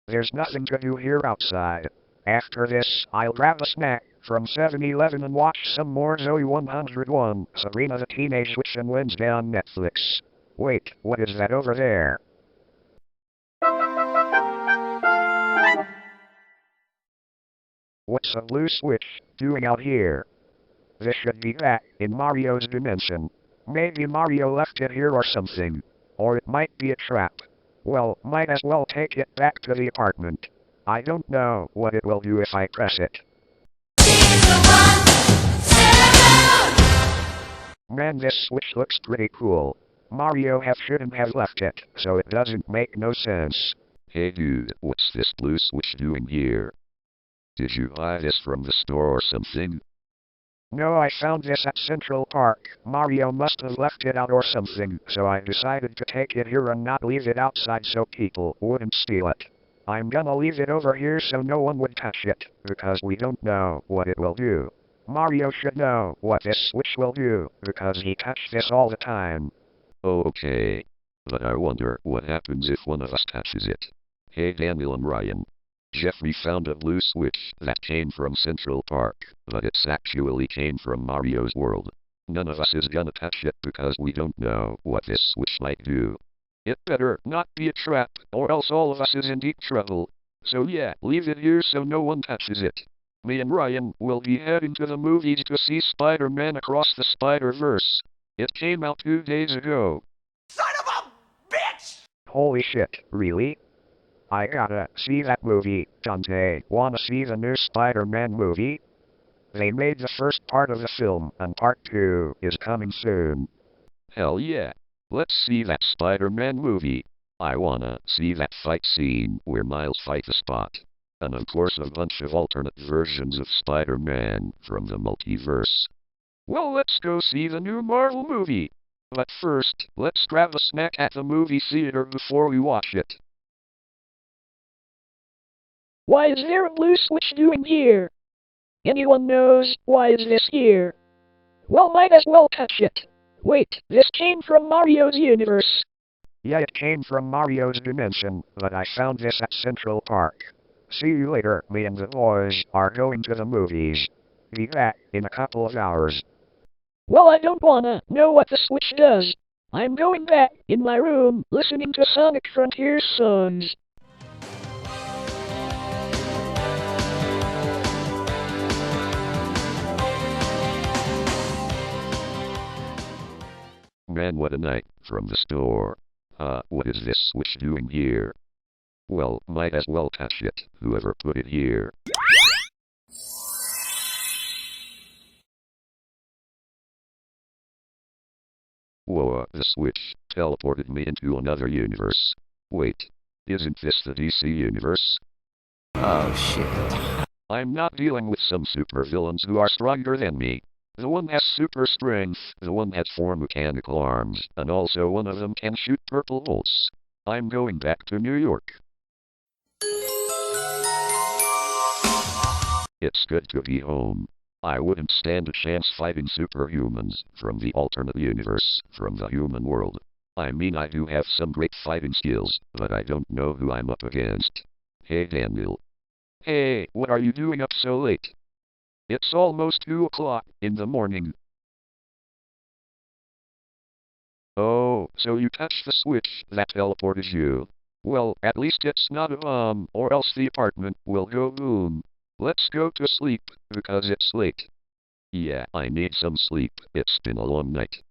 There's nothing to do here outside. After this, I'll grab a snack from 7-Eleven and watch some more Zoe 101, Sabrina the Teenage Witch and Wednesday on Netflix. Wait, what is that over there? What's a blue switch doing out here? This should be back in Mario's dimension. Maybe Mario left it here or something. Or it might be a trap. Well, might as well take it back to the apartment. I don't know what it will do if I press it. Man, this switch looks pretty cool. Mario shouldn't have left it, so it doesn't make no sense. Hey dude, what's this blue switch doing here? Did you buy this from the store or something? No, I found this at Central Park. Mario must have left it out or something, so I decided to take it here and not leave it outside so people wouldn't steal it. I'm gonna leave it over here so no one would touch it, because we don't know what it will do. Mario should know what this switch will do, because he touched this all the time. Okay. But I wonder what happens if one of us touches it. Hey Daniel and Ryan. Jeffrey found a blue switch that came from Central Park, but it's actually came from Mario's world. None of us is gonna touch it because we don't know what this switch might do. It better not be a trap, or else all of us is in deep trouble. So yeah, leave it here so no one touches it. Me and Ryan will be heading to the movies to see Spider-Man Across the Spider-Verse. It came out 2 days ago. Son of a bitch! Holy shit, really? I gotta see that movie. Dante, wanna see the new Spider-Man movie? They made the first part of the film, and part 2 is coming soon. Hell yeah. Let's see that Spider-Man movie. I wanna see that fight scene where Miles fights the Spot. And of course a bunch of alternate versions of Spider-Man from the multiverse. Well, let's go see the new Marvel movie. But first, let's grab a snack at the movie theater before we watch it. Why is there a blue switch doing here? Anyone knows why is this here? Well, might as well touch it. Wait, this came from Mario's universe. Yeah, it came from Mario's dimension, but I found this at Central Park. See you later, me and the boys are going to the movies. Be back in a couple of hours. Well, I don't wanna know what the switch does. I'm going back in my room, listening to Sonic Frontiers songs. Man, what a night from the store. What is this switch doing here? Well, might as well touch it, whoever put it here. Whoa, the switch teleported me into another universe. Wait, isn't this the DC universe? Oh shit. I'm not dealing with some supervillains who are stronger than me. The one has super strength, the one has 4 mechanical arms, and also one of them can shoot purple bolts. I'm going back to New York. It's good to be home. I wouldn't stand a chance fighting superhumans from the alternate universe, from the human world. I mean, I do have some great fighting skills, but I don't know who I'm up against. Hey Daniel. Hey, what are you doing up so late? It's almost 2 o'clock in the morning. Oh, so you touched the switch that teleported you. Well, at least it's not a bomb, or else the apartment will go boom. Let's go to sleep, because it's late. Yeah, I need some sleep. It's been a long night.